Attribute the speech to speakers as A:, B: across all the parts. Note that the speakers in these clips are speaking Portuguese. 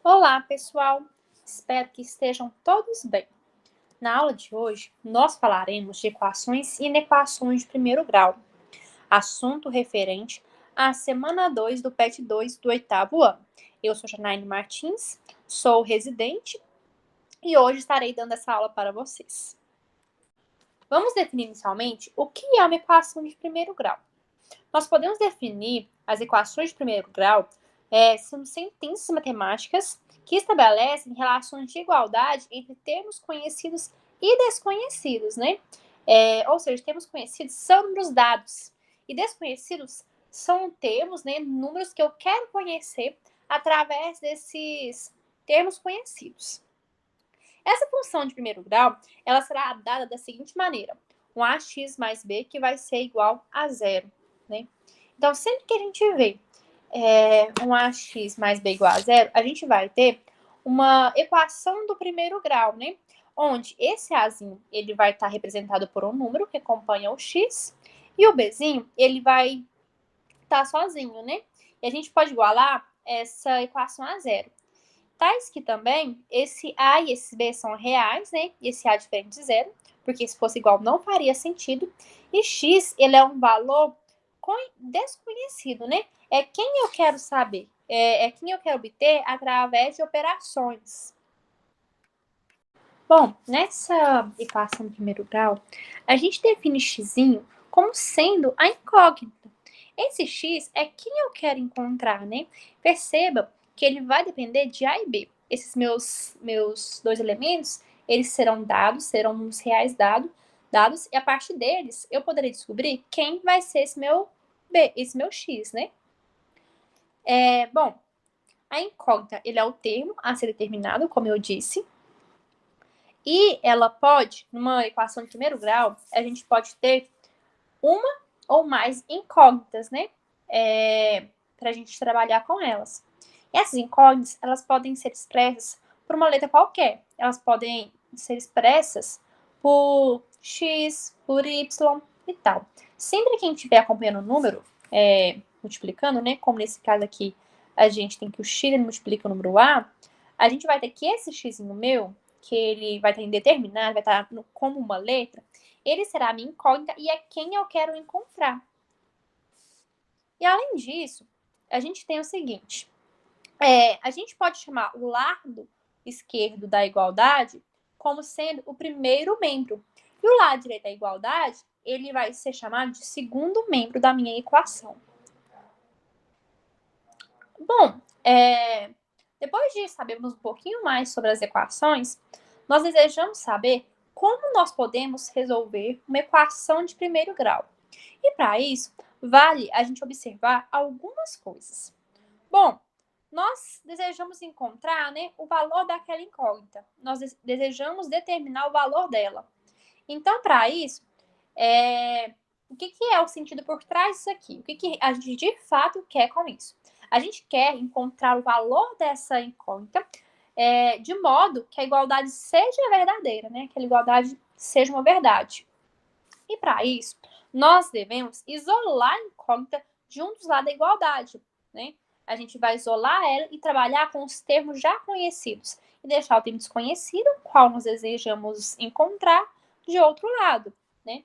A: Olá, pessoal! Espero que estejam todos bem. Na aula de hoje, nós falaremos de equações e inequações de primeiro grau, assunto referente à semana 2 do PET 2 do oitavo ano. Eu sou Janaíne Martins, sou residente e hoje estarei dando essa aula para vocês. Vamos definir inicialmente o que é uma equação de primeiro grau. Nós podemos definir as equações de primeiro grau são sentenças matemáticas que estabelecem relações de igualdade entre termos conhecidos e desconhecidos, né? Ou seja, termos conhecidos são números dados e desconhecidos são termos, né, números que eu quero conhecer através desses termos conhecidos. Essa função de primeiro grau, ela será dada da seguinte maneira: um ax mais b que vai ser igual a zero, né? Então, sempre que a gente vê um ax mais b igual a zero, a gente vai ter uma equação do primeiro grau, né? Onde esse azinho, ele vai estar representado por um número que acompanha o x, e o bzinho, ele vai estar sozinho, né? E a gente pode igualar essa equação a zero. Tais que também esse A e esse B são reais, né? E esse A é diferente de zero, porque se fosse igual não faria sentido. E X, ele é um valor desconhecido, né? É quem eu quero saber, é quem eu quero obter através de operações. Bom, nessa equação de primeiro grau, a gente define x como sendo a incógnita. Esse x é quem eu quero encontrar, né? Perceba que ele vai depender de A e B. Esses meus dois elementos, eles serão dados, serão números reais dados, e a partir deles eu poderei descobrir quem vai ser esse meu B, esse meu x, né? Bom, a incógnita, ele é o termo a ser determinado, como eu disse, e ela pode, numa equação de primeiro grau, a gente pode ter uma ou mais incógnitas, né? Para a gente trabalhar com elas. E essas incógnitas, elas podem ser expressas por uma letra qualquer. Elas podem ser expressas por x, por y e tal. Sempre que a gente estiver acompanhando o número, multiplicando, né? Como nesse caso aqui, a gente tem que o x multiplica o número a gente vai ter que esse x meu, que ele vai estar indeterminado, vai estar como uma letra, ele será a minha incógnita e é quem eu quero encontrar. E além disso, a gente tem o seguinte: a gente pode chamar o lado esquerdo da igualdade como sendo o primeiro membro. E o lado direito da igualdade, ele vai ser chamado de segundo membro da minha equação. Bom, depois de sabermos um pouquinho mais sobre as equações, nós desejamos saber como nós podemos resolver uma equação de primeiro grau. E para isso, vale a gente observar algumas coisas. Bom, nós desejamos encontrar, né, o valor daquela incógnita. Nós desejamos determinar o valor dela. Então, para isso, o que é o sentido por trás disso aqui? O que a gente de fato quer com isso? A gente quer encontrar o valor dessa incógnita de modo que a igualdade seja verdadeira, né? Que a igualdade seja uma verdade. E para isso, nós devemos isolar a incógnita de um dos lados da igualdade, né? A gente vai isolar ela e trabalhar com os termos já conhecidos e deixar o termo desconhecido, qual nós desejamos encontrar, de outro lado, né?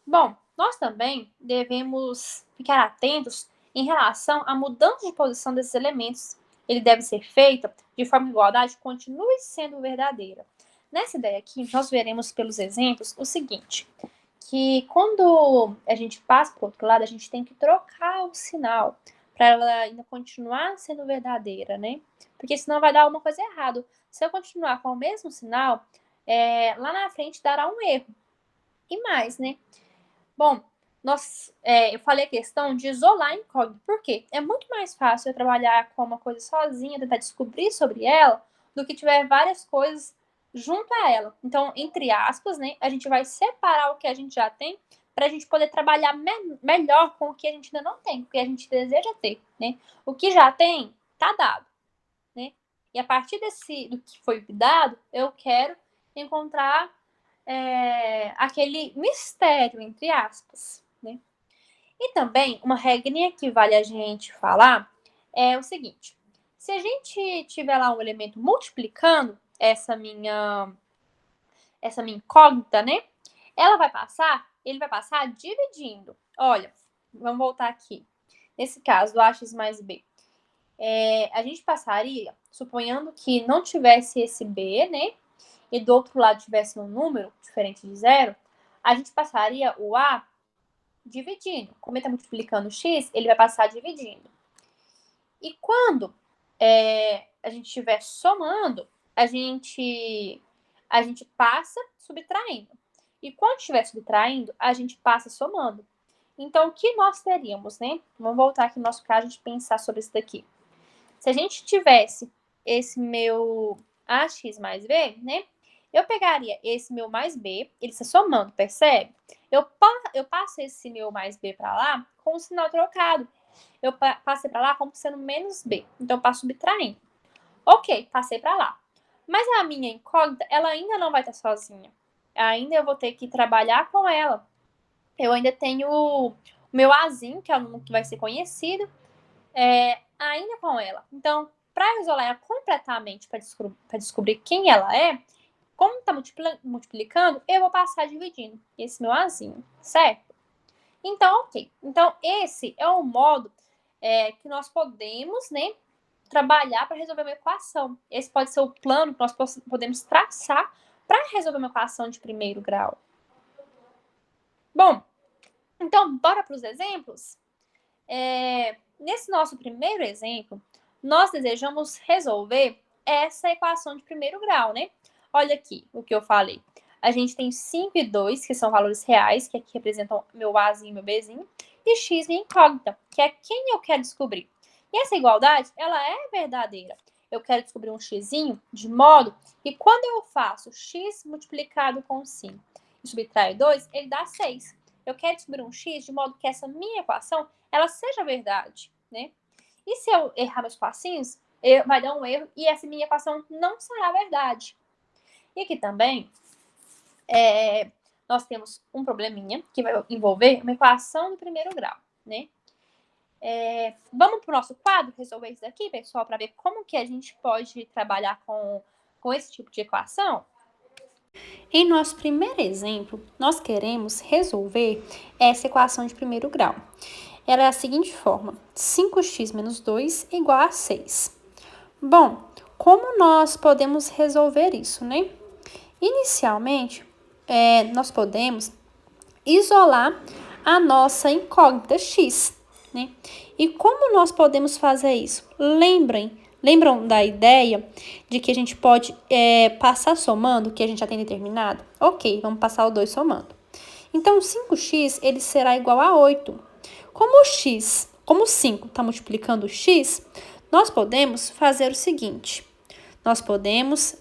A: Bom, nós também devemos ficar atentos em relação à mudança de posição desses elementos. Ele deve ser feito de forma que a igualdade continue sendo verdadeira. Nessa ideia aqui, nós veremos pelos exemplos o seguinte, que quando a gente passa para o outro lado, a gente tem que trocar o sinal para ela ainda continuar sendo verdadeira, né? Porque senão vai dar alguma coisa errada. Se eu continuar com o mesmo sinal, lá na frente dará um erro. E mais, né? Bom, eu falei a questão de isolar a incógnita. Por quê? É muito mais fácil eu trabalhar com uma coisa sozinha, tentar descobrir sobre ela, do que tiver várias coisas junto a ela. Então, entre aspas, né, a gente vai separar o que a gente já tem para a gente poder trabalhar melhor com o que a gente ainda não tem, o que a gente deseja ter, né? O que já tem, tá dado, né? E a partir do que foi dado, eu quero encontrar aquele mistério, entre aspas, né? E também, uma regrinha que vale a gente falar é o seguinte: Se a gente tiver lá um elemento multiplicando essa minha incógnita, né? Ele vai passar dividindo. Olha, vamos voltar aqui. Nesse caso, do ax mais b. A gente passaria, suponhando que não tivesse esse b, né? E do outro lado tivesse um número diferente de zero, a gente passaria o a dividindo. Como ele está multiplicando x, ele vai passar dividindo. E quando a gente estiver somando, a gente passa subtraindo. E quando estiver subtraindo, a gente passa somando. Então, o que nós teríamos, né? Vamos voltar aqui no nosso caso, a gente pensar sobre isso daqui. Se a gente tivesse esse meu ax mais b, né? Eu pegaria esse meu mais b, ele está somando, percebe? Eu passo esse meu mais b para lá com o sinal trocado. Eu passei para lá como sendo menos b. Então, eu passo subtraindo. Ok, passei para lá. Mas a minha incógnita, ela ainda não vai estar sozinha. Ainda eu vou ter que trabalhar com ela. Eu ainda tenho o meu azinho, que é o número que vai ser conhecido, ainda com ela. Então, para isolar ela completamente, para descobrir quem ela é, como está multiplicando, eu vou passar dividindo esse meu azinho, certo? Então, ok. Então, esse é um modo que nós podemos, né, trabalhar para resolver uma equação. Esse pode ser o plano que nós podemos traçar para resolver uma equação de primeiro grau. Bom, então, bora para os exemplos? Nesse nosso primeiro exemplo, nós desejamos resolver essa equação de primeiro grau, né? Olha aqui o que eu falei. A gente tem 5 e 2, que são valores reais, que aqui representam meu Azinho e meu Bzinho, e x minha incógnita, que é quem eu quero descobrir. E essa igualdade, ela é verdadeira. Eu quero descobrir um xzinho de modo que quando eu faço x multiplicado com 5 e subtraio 2, ele dá 6. Eu quero descobrir um x de modo que essa minha equação ela seja verdade, né? E se eu errar meus passinhos, vai dar um erro e essa minha equação não será verdade. E aqui também, nós temos um probleminha que vai envolver uma equação do primeiro grau, né? Vamos para o nosso quadro resolver isso daqui, pessoal, para ver como que a gente pode trabalhar com esse tipo de equação? Em nosso primeiro exemplo, nós queremos resolver essa equação de primeiro grau. Ela é a seguinte forma: 5x menos 2 igual a 6. Bom, como nós podemos resolver isso, né? Inicialmente, nós podemos isolar a nossa incógnita x, né? E como nós podemos fazer isso? Lembram da ideia de que a gente pode passar somando o que a gente já tem determinado? Ok, vamos passar o 2 somando. Então, 5x ele será igual a 8. Como 5 está multiplicando x, nós podemos fazer o seguinte. Nós podemos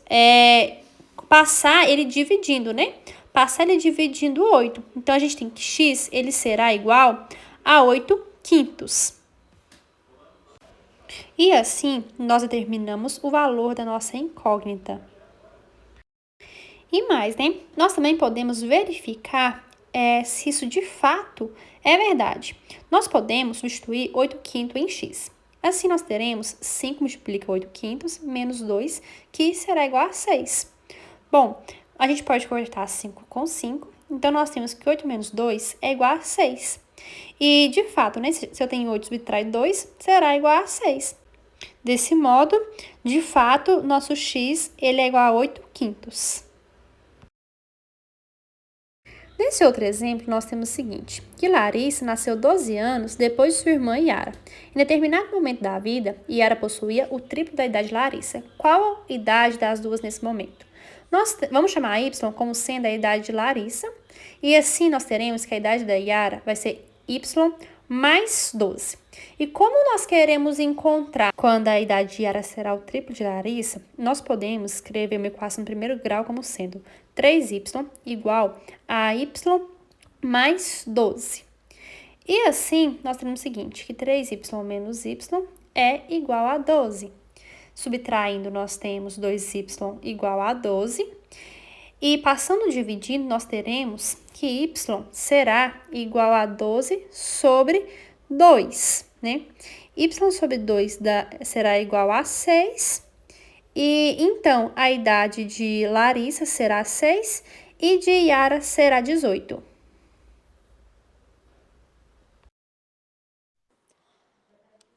A: passar ele dividindo, né? Passar ele dividindo 8. Então, a gente tem que x ele será igual a 8 quintos. E assim, nós determinamos o valor da nossa incógnita. E mais, né? Nós também podemos verificar se isso de fato é verdade. Nós podemos substituir 8 quintos em x. Assim, nós teremos 5 multiplica 8 quintos menos 2, que será igual a 6. Bom, a gente pode cortar 5 com 5, então nós temos que 8 menos 2 é igual a 6. E, de fato, né, se eu tenho 8 subtrai 2, será igual a 6. Desse modo, de fato, nosso x ele é igual a 8 quintos. Nesse outro exemplo, nós temos o seguinte, que Larissa nasceu 12 anos depois de sua irmã Yara. Em determinado momento da vida, Yara possuía o triplo da idade de Larissa. Qual a idade das duas nesse momento? Nós vamos chamar Y como sendo a idade de Larissa, e assim nós teremos que a idade da Yara vai ser Y mais 12. E como nós queremos encontrar quando a idade de Yara será o triplo de Larissa, nós podemos escrever uma equação no primeiro grau como sendo 3y igual a y mais 12. E assim, nós temos o seguinte, que 3y menos y é igual a 12. Subtraindo, nós temos 2y igual a 12. E passando dividindo, nós teremos que y será igual a 12 sobre 2, né? y sobre 2 será igual a 6. E então a idade de Larissa será 6 e de Yara será 18.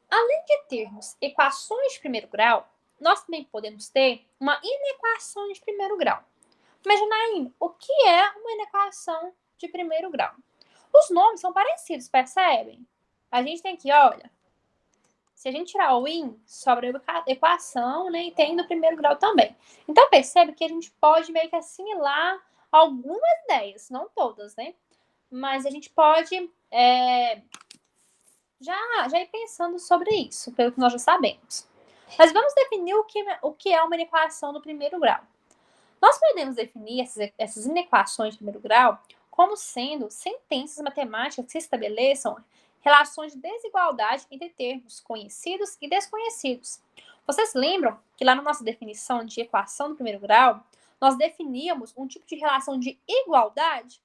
A: Além de termos equações de primeiro grau, nós também podemos ter uma inequação de primeiro grau. Mas, Janaína, o que é uma inequação de primeiro grau? Os nomes são parecidos, percebem? A gente tem aqui, olha, se a gente tirar o in, sobra a equação, né? E tem no primeiro grau também. Então, percebe que a gente pode meio que assimilar algumas ideias, não todas, né? Mas a gente pode já ir pensando sobre isso, pelo que nós já sabemos. Mas vamos definir o que é uma inequação do primeiro grau. Nós podemos definir essas inequações de primeiro grau como sendo sentenças matemáticas que estabeleçam relações de desigualdade entre termos conhecidos e desconhecidos. Vocês lembram que lá na nossa definição de equação do primeiro grau, nós definíamos um tipo de relação de igualdade?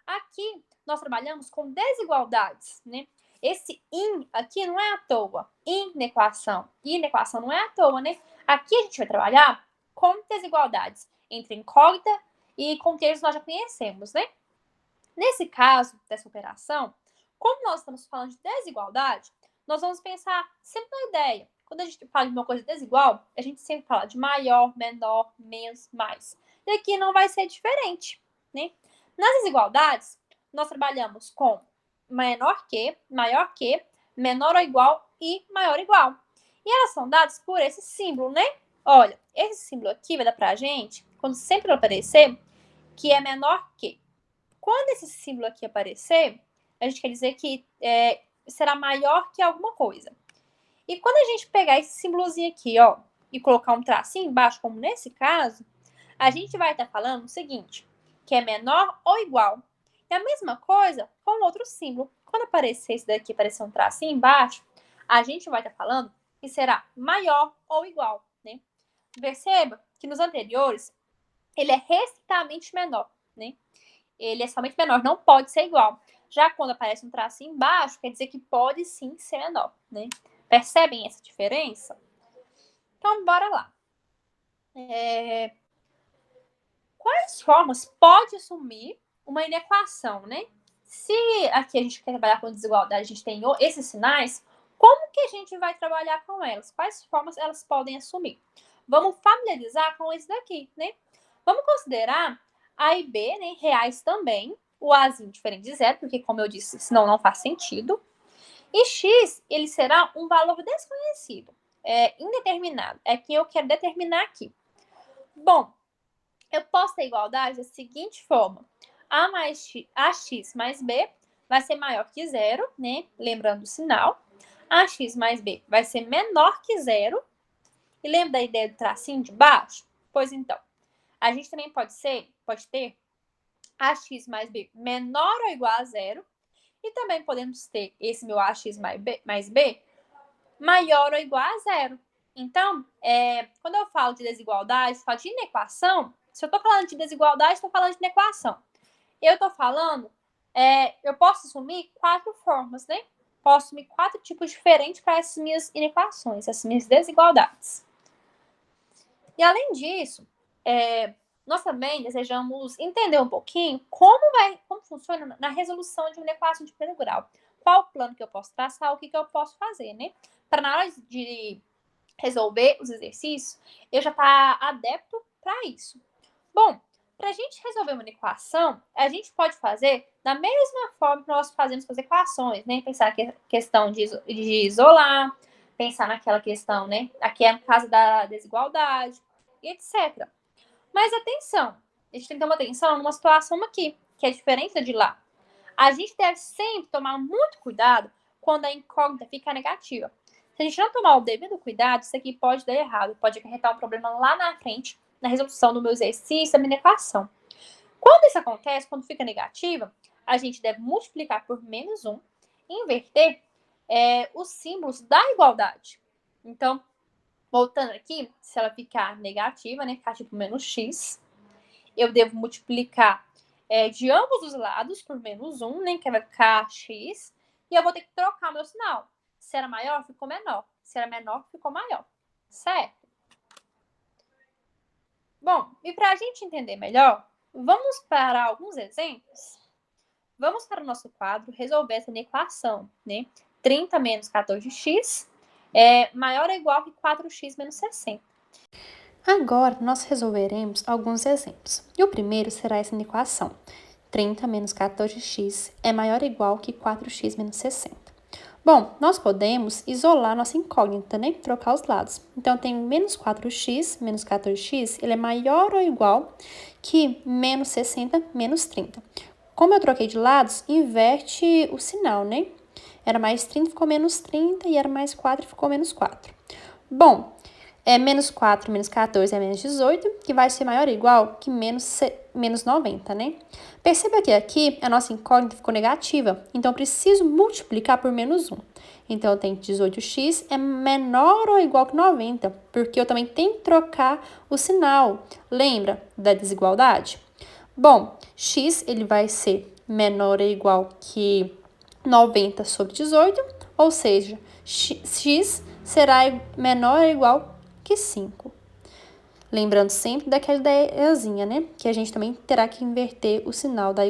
A: Aqui nós trabalhamos com desigualdades, né? Esse in aqui não é à toa. Inequação. Inequação não é à toa, né? Aqui a gente vai trabalhar com desigualdades entre incógnita e contextos que nós já conhecemos, né? Nesse caso dessa operação, como nós estamos falando de desigualdade, nós vamos pensar sempre na ideia. Quando a gente fala de uma coisa desigual, a gente sempre fala de maior, menor, menos, mais. E aqui não vai ser diferente, né? Nas desigualdades, nós trabalhamos com menor que, maior que, menor ou igual e maior ou igual. E elas são dadas por esse símbolo, né? Olha, esse símbolo aqui vai dar pra gente, quando sempre aparecer, que é menor que. Quando esse símbolo aqui aparecer, a gente quer dizer que será maior que alguma coisa. E quando a gente pegar esse símbolozinho aqui, ó, e colocar um tracinho embaixo, como nesse caso, a gente vai estar falando o seguinte, que é menor ou igual. E a mesma coisa com outro símbolo. Quando aparecer esse daqui, aparecer um tracinho embaixo, a gente vai estar falando que será maior ou igual, né? Perceba que nos anteriores, ele é restritamente menor, né? Ele é somente menor, não pode ser igual. Já quando aparece um tracinho embaixo, quer dizer que pode sim ser menor, né? Percebem essa diferença? Então, bora lá. Quais formas pode assumir uma inequação, né? Se aqui a gente quer trabalhar com desigualdade, a gente tem esses sinais, como que a gente vai trabalhar com elas? Quais formas elas podem assumir? Vamos familiarizar com esse daqui, né? Vamos considerar A e B, né, reais também, o Azinho diferente de zero, porque como eu disse, senão não faz sentido. E X, ele será um valor desconhecido, indeterminado, é que eu quero determinar aqui. Bom, eu posso ter igualdade da seguinte forma. AX mais B vai ser maior que zero, né? Lembrando o sinal. AX mais B vai ser menor que zero. E lembra da ideia do tracinho de baixo? Pois então, a gente também pode ter AX mais B menor ou igual a zero. E também podemos ter esse meu AX mais B maior ou igual a zero. Então, quando eu falo de desigualdade, falo de inequação, se eu estou falando de desigualdade, estou falando de inequação. Eu estou falando, eu posso assumir 4 formas, né? Posso assumir 4 tipos diferentes para essas minhas inequações, essas minhas desigualdades. E além disso, nós também desejamos entender um pouquinho como funciona na resolução de uma equação de primeiro grau. Qual o plano que eu posso traçar, o que eu posso fazer, né? Para na hora de resolver os exercícios, eu já estar adepto para isso. Bom, para a gente resolver uma equação, a gente pode fazer da mesma forma que nós fazemos com as equações, né? Pensar na questão de isolar, pensar naquela questão, né? Aqui é no caso da desigualdade, etc. Mas atenção, a gente tem que ter uma atenção numa situação aqui, que é diferente da de lá. A gente deve sempre tomar muito cuidado quando a incógnita fica negativa. Se a gente não tomar o devido cuidado, isso aqui pode dar errado, pode acarretar um problema lá na frente, na resolução do meu exercício, da minha equação. Quando isso acontece, quando fica negativa, a gente deve multiplicar por menos 1 e inverter os símbolos da igualdade. Então, voltando aqui, se ela ficar negativa, né, ficar tipo menos x, eu devo multiplicar de ambos os lados por menos 1, né, que vai ficar x, e eu vou ter que trocar meu sinal. Se era maior, ficou menor. Se era menor, ficou maior. Certo? Bom, e para a gente entender melhor, vamos para alguns exemplos? Vamos para o nosso quadro resolver essa equação, né? 30 menos 14x é maior ou igual que 4x menos 60. Agora, nós resolveremos alguns exemplos. E o primeiro será essa equação. 30 menos 14x é maior ou igual que 4x menos 60. Bom, nós podemos isolar nossa incógnita, né? Trocar os lados. Então, tem menos 4x menos 14x, ele é maior ou igual que menos 60 menos 30. Como eu troquei de lados, inverte o sinal, né? Era mais 30, ficou menos 30, e era mais 4, ficou menos 4. Bom, menos 4 menos 14 é menos 18, que vai ser maior ou igual que menos 90, né? Perceba que aqui a nossa incógnita ficou negativa, então eu preciso multiplicar por menos 1. Então, eu tenho que 18x é menor ou igual que 90, porque eu também tenho que trocar o sinal. Lembra da desigualdade? Bom, x ele vai ser menor ou igual que 90 sobre 18, ou seja, x será menor ou igual que 5. Lembrando sempre daquela ideiazinha, né? Que a gente também terá que inverter o sinal da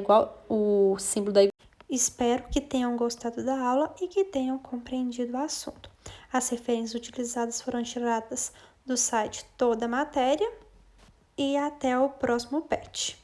A: o símbolo da igualdade. Espero que tenham gostado da aula e que tenham compreendido o assunto. As referências utilizadas foram tiradas do site Toda Matéria e até o próximo PET.